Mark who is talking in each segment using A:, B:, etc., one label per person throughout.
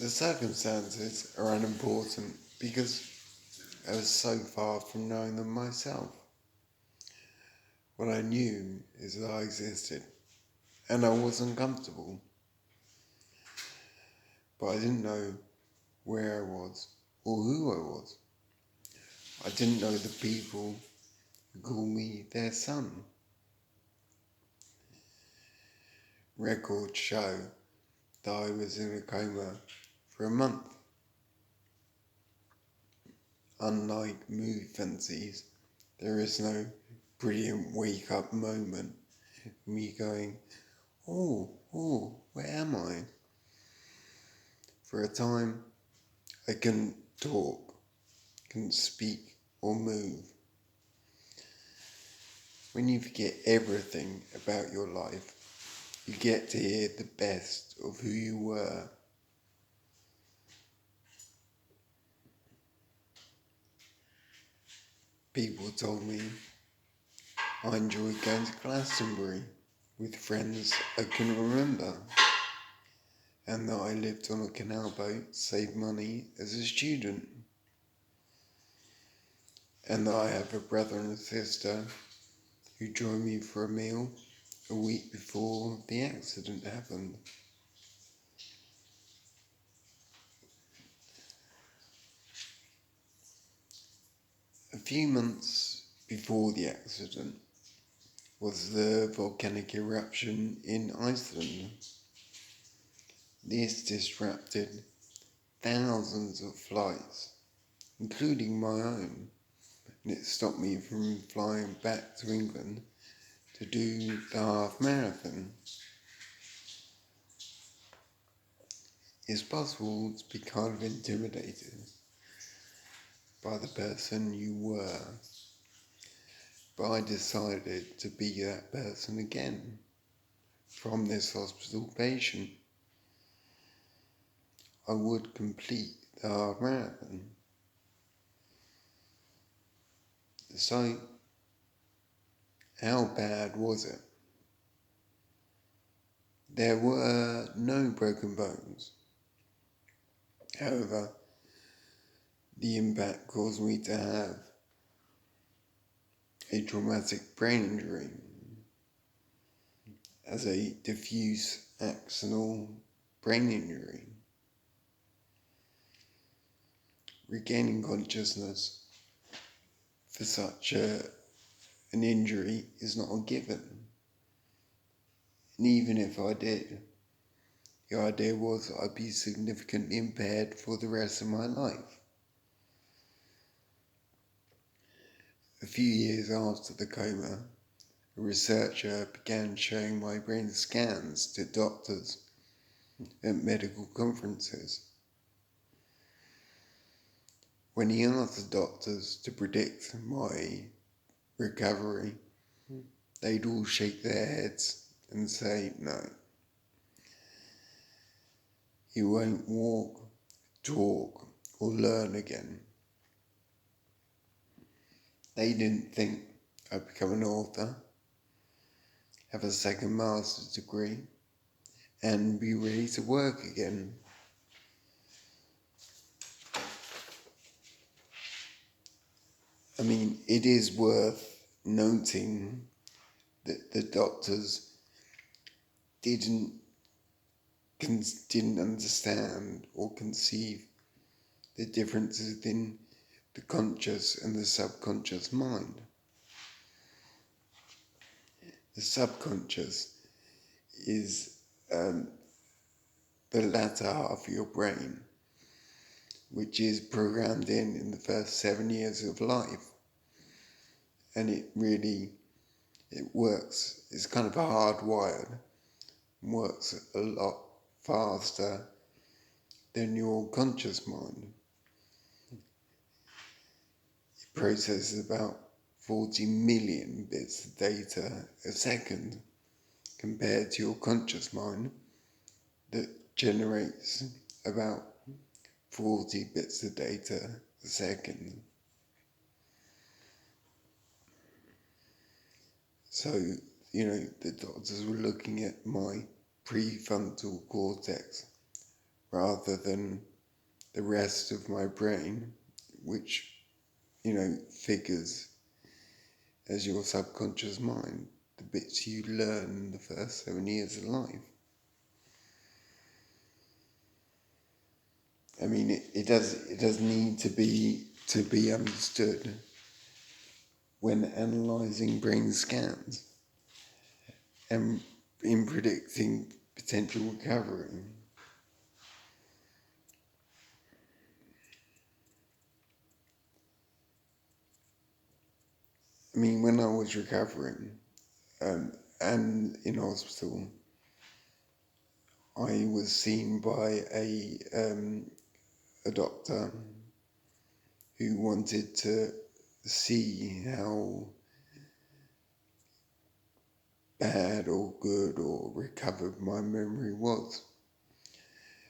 A: The circumstances are unimportant because I was so far from knowing them myself. What I knew is that I existed, and I was uncomfortable, but I didn't know where I was or who I was. I didn't know the people who called me their son. Records show that I was in a coma for a month. Unlike movie fantasies, there is no brilliant wake up moment. Me going, where am I? For a time, I couldn't talk, couldn't speak or move. When you forget everything about your life, you get to hear the best of who you were. People told me I enjoyed going to Glastonbury with friends I couldn't remember, and that I lived on a canal boat to save money as a student, and that I have a brother and a sister who joined me for a meal a week before the accident happened. A few months before the accident was the volcanic eruption in Iceland. This disrupted thousands of flights, including my own, and it stopped me from flying back to England to do the half marathon. It's possible to be kind of intimidated by the person you were, but I decided to be that person again from this hospital patient. I would complete the half marathon. So, how bad was it? There were no broken bones. However, the impact caused me to have a traumatic brain injury as a diffuse axonal brain injury. Regaining consciousness for such an injury is not a given. And even if I did, the idea was I'd be significantly impaired for the rest of my life. A few years after the coma, a researcher began showing my brain scans to doctors at medical conferences. When he asked the doctors to predict my recovery, they'd all shake their heads and say, no. You won't walk, talk, or learn again. They didn't think I'd become an author, have a second master's degree, and be ready to work again. I mean, it is worth noting that the doctors didn't understand or conceive the differences within the conscious and the subconscious mind. The subconscious is the latter half of your brain, which is programmed in the first 7 years of life. And it works, it's kind of hardwired, works a lot faster than your conscious mind. It processes about 40 million bits of data a second compared to your conscious mind that generates about 40 bits of data a second. So, the doctors were looking at my prefrontal cortex rather than the rest of my brain, which, figures as your subconscious mind, the bits you learn in the first 7 years of life. I mean, it does need to be understood when analysing brain scans and in predicting potential recovery. I mean, when I was recovering and in hospital, I was seen by a doctor who wanted to see how bad or good or recovered my memory was.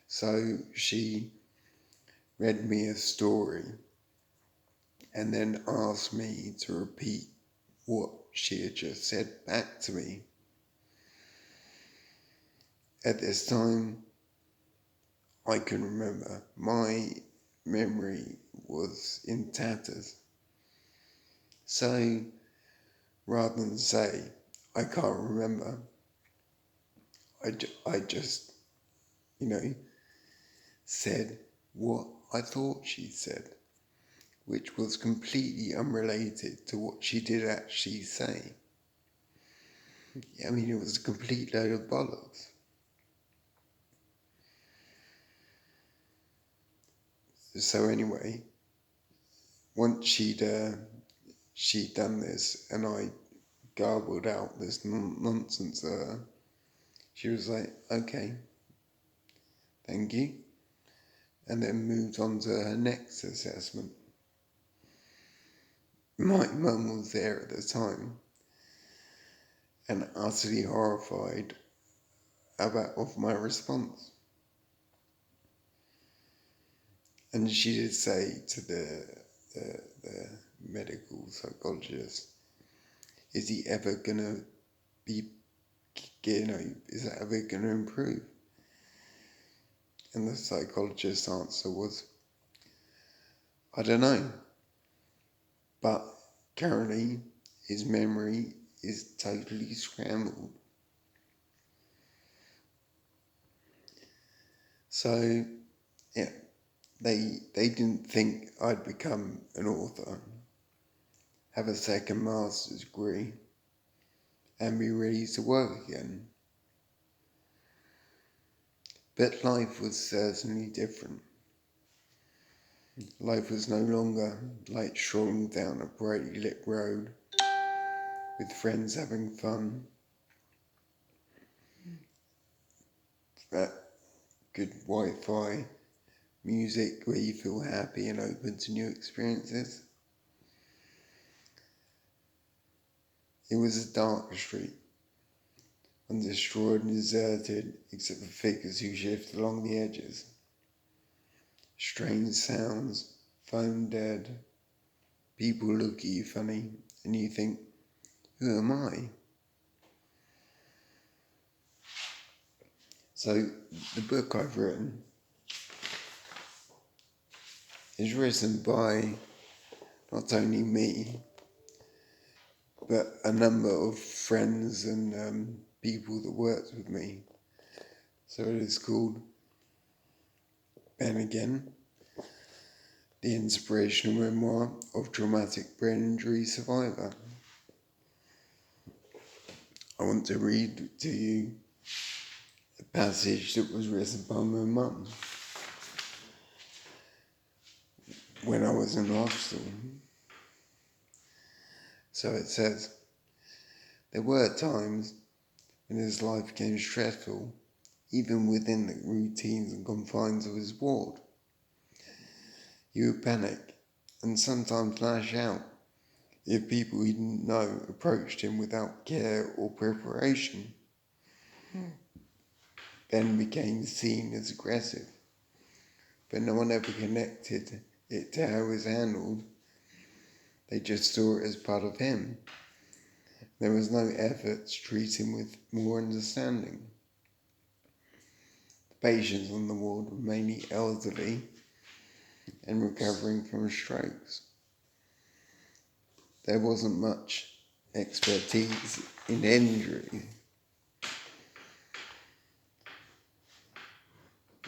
A: So she read me a story and then asked me to repeat what she had just said back to me. At this time, I can remember my memory was in tatters. So rather than say, I can't remember, I just, said what I thought she said, which was completely unrelated to what she did actually say. I mean, it was a complete load of bollocks. So anyway, once she'd done this and I garbled out this nonsense to her, she was like, okay, thank you, and then moved on to her next assessment. My mum was there at the time and utterly horrified of my response. And she did say to the medical psychologist, is he ever going to be, is that ever going to improve? And the psychologist's answer was, I don't know. But currently, his memory is totally scrambled. So, yeah, they didn't think I'd become an author, have a second master's degree, and be ready to work again. But life was certainly different. Life was no longer like strolling down a brightly lit road with friends having fun. That good Wi-Fi music where you feel happy and open to new experiences. It was a dark street, undestroyed and deserted except for figures who shift along the edges. Strange sounds, phone dead, people look at you funny and you think, who am I? So the book I've written is written by not only me, but a number of friends and people that worked with me. So it is called Ben Again, the inspirational memoir of traumatic brain injury survivor. I want to read to you a passage that was written by my mum when I was in hospital. So it says, there were times when his life became stressful, even within the routines and confines of his ward. He would panic and sometimes lash out if people he didn't know approached him without care or preparation. Ben became seen as aggressive, but no one ever connected it to how it was handled. They just saw it as part of him. There was no effort to treat him with more understanding. The Patients on the ward were mainly elderly and recovering from strokes. There wasn't much expertise in injury.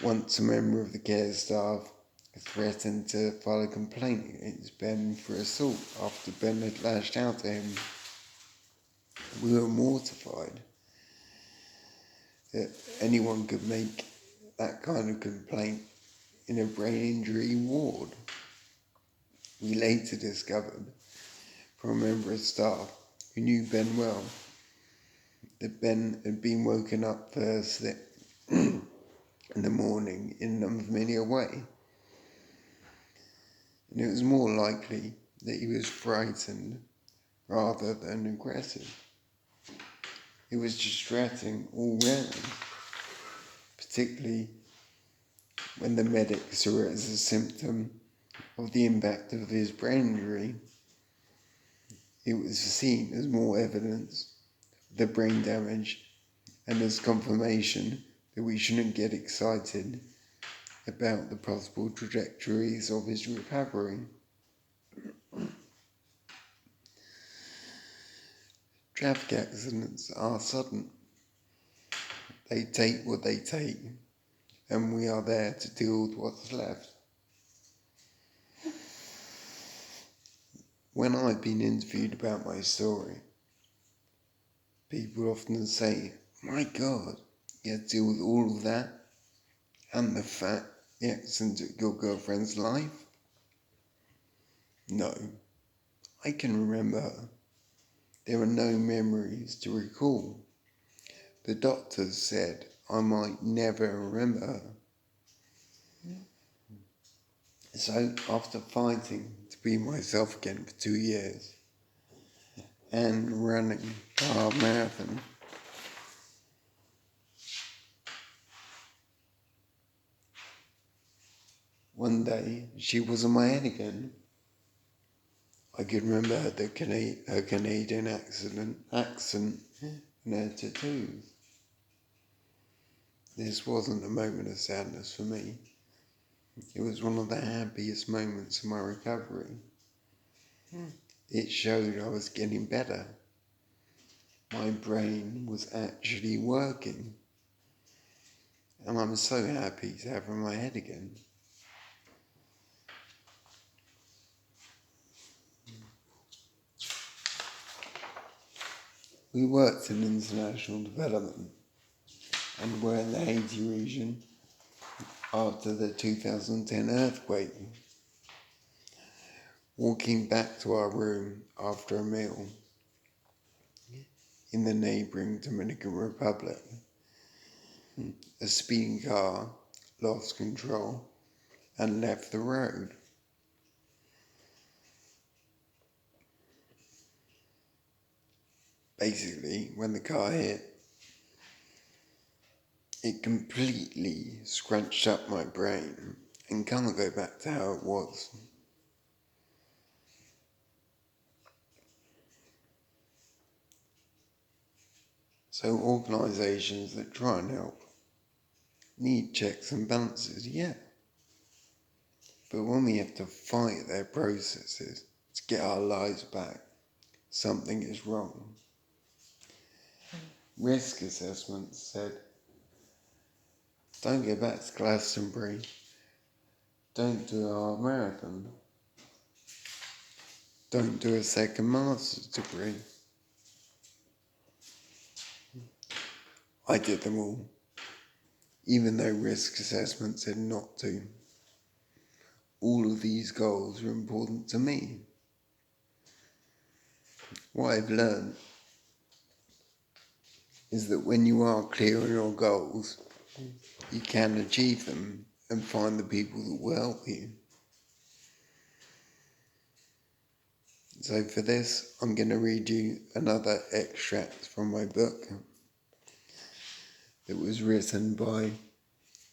A: Once a member of the care staff threatened to file a complaint against Ben for assault after Ben had lashed out at him. We were mortified that anyone could make that kind of complaint in a brain injury ward. We later discovered from a member of staff who knew Ben well that Ben had been woken up first in the morning in an unfamiliar way. And it was more likely that he was frightened rather than aggressive. He was distracting all round, particularly when the medics saw it as a symptom of the impact of his brain injury. It was seen as more evidence of the brain damage and as confirmation that we shouldn't get excited about the possible trajectories of his recovery. Traffic accidents are sudden. They take what they take, and we are there to deal with what's left. When I've been interviewed about my story, people often say, "My God, you had to deal with all of that and the fact the accident took your girlfriend's life?" No, I can remember her. There are no memories to recall. The doctors said I might never remember her. So after fighting to be myself again for 2 years and running a half marathon, one day she was in my head again. I could remember her Canadian accent and her tattoos. This wasn't a moment of sadness for me. It was one of the happiest moments of my recovery. It showed I was getting better. My brain was actually working. And I'm so happy to have her in my head again. We worked in international development and were in the Haiti region after the 2010 earthquake. Walking back to our room after a meal in the neighbouring Dominican Republic, a speeding car lost control and left the road. Basically, when the car hit, it completely scrunched up my brain and can't go back to how it was. So organisations that try and help need checks and balances, yeah. But when we have to fight their processes to get our lives back, something is wrong. Risk assessments said, don't go back to Glastonbury, don't do a half marathon, don't do a second master's degree. I did them all, even though risk assessment said not to. All of these goals are important to me. What I've learned is that when you are clear on your goals, you can achieve them and find the people that will help you. So for this, I'm going to read you another extract from my book that was written by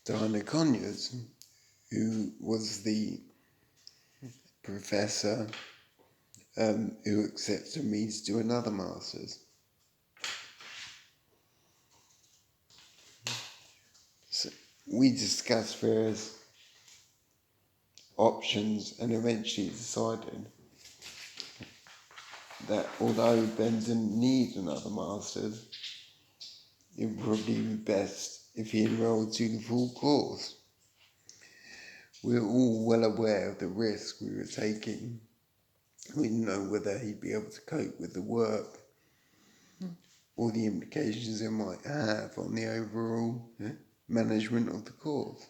A: Diana Conyers, who was the professor who accepted me to do another master's. So We discussed various options and eventually decided that although Ben didn't need another master's, it would probably be best if he enrolled to the full course. We were all well aware of the risk we were taking. We didn't know whether he'd be able to cope with the work or the implications it might have on the overall management of the course.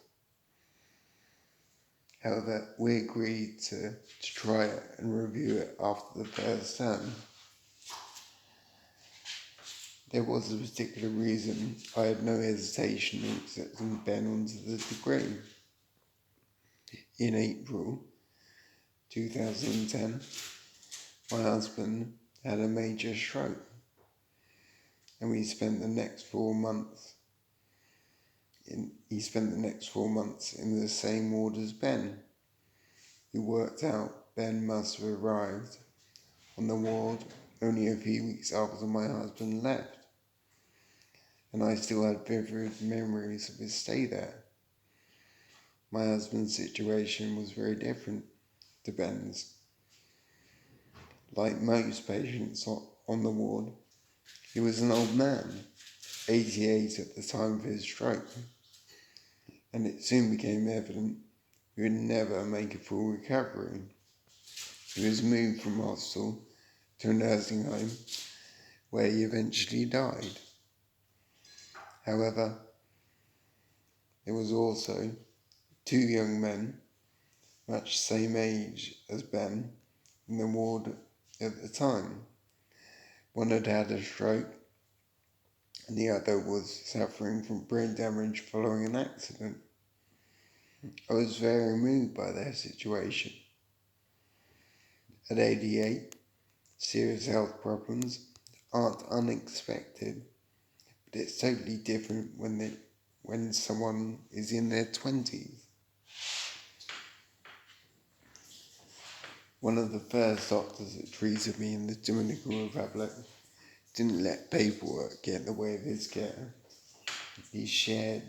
A: However, we agreed to try it and review it after the first term. There was a particular reason I had no hesitation in accepting Ben onto the degree. In April 2010, my husband had a major stroke, and he spent the next 4 months in the same ward as Ben. We worked out Ben must have arrived on the ward only a few weeks after my husband left, and I still had vivid memories of his stay there. My husband's situation was very different to Ben's. Like most patients on the ward, he was an old man, 88 at the time of his stroke, and it soon became evident he would never make a full recovery. He was moved from hospital to a nursing home where he eventually died. However, there was also 2 young men, much the same age as Ben, in the ward at the time. One had had a stroke and the other was suffering from brain damage following an accident. I was very moved by their situation. At 88, serious health problems aren't unexpected, but it's totally different when someone is in their 20s. One of the first doctors that treated me in the Dominican Republic didn't let paperwork get in the way of his care. He shared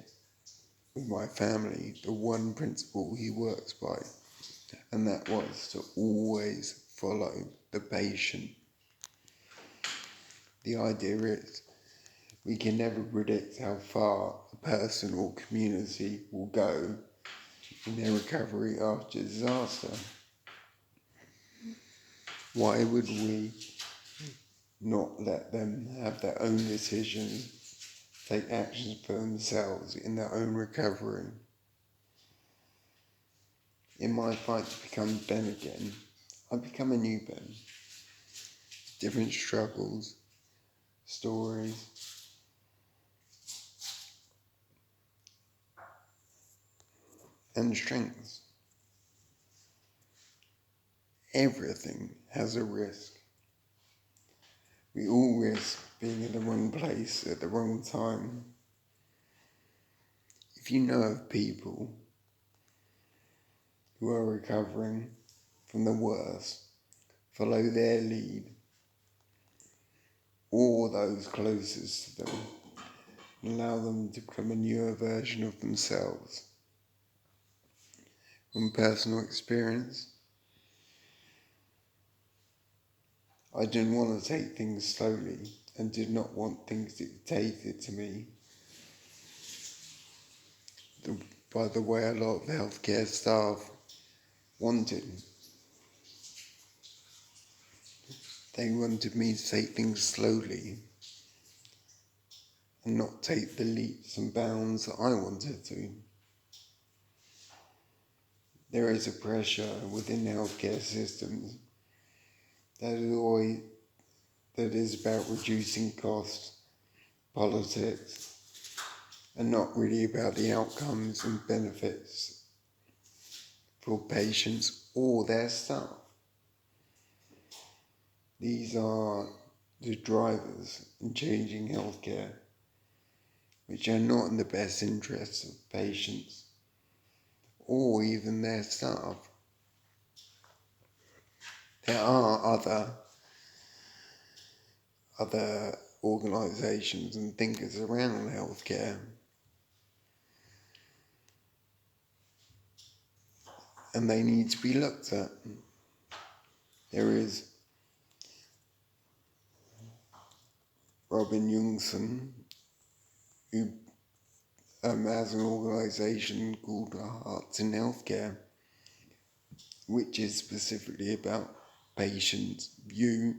A: with my family the one principle he works by, and that was to always follow the patient. The idea is we can never predict how far a person or community will go in their recovery after disaster. Why would we not let them have their own decisions, take actions for themselves in their own recovery? In my fight to become Ben again, I become a new Ben. Different struggles, stories, and strengths. Everything has a risk. We all risk being in the wrong place at the wrong time. If you know of people who are recovering from the worst, follow their lead, or those closest to them, and allow them to become a newer version of themselves. From personal experience, I didn't want to take things slowly and did not want things dictated to me by the way a lot of healthcare staff wanted. They wanted me to take things slowly and not take the leaps and bounds that I wanted to. There is a pressure within healthcare systems that is about reducing costs, politics, and not really about the outcomes and benefits for patients or their staff. These are the drivers in changing healthcare, which are not in the best interests of patients or even their staff. There are other organisations and thinkers around healthcare and they need to be looked at. There is Robin Youngson, who has an organisation called Hearts in Healthcare, which is specifically about patients' view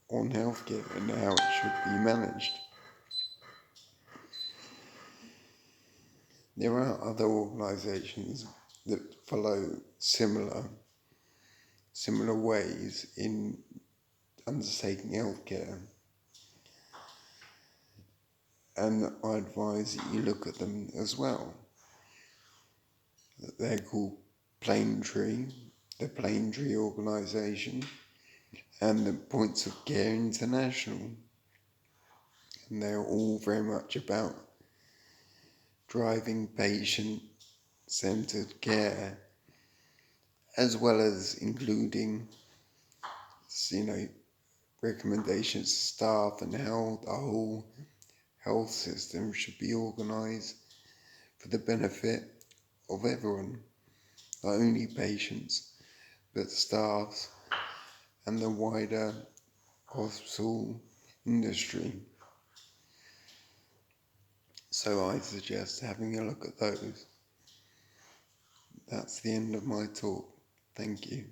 A: on healthcare and how it should be managed. There are other organisations that follow similar ways in undertaking healthcare, and I advise that you look at them as well. They're called Plaintree, the Plaintree organisation, and the Points of Care International, and they're all very much about driving patient-centred care, as well as including, recommendations to staff and how the whole health system should be organised for the benefit of everyone, not only patients, but staff and the wider hospital industry. So I suggest having a look at those. That's the end of my talk. Thank you.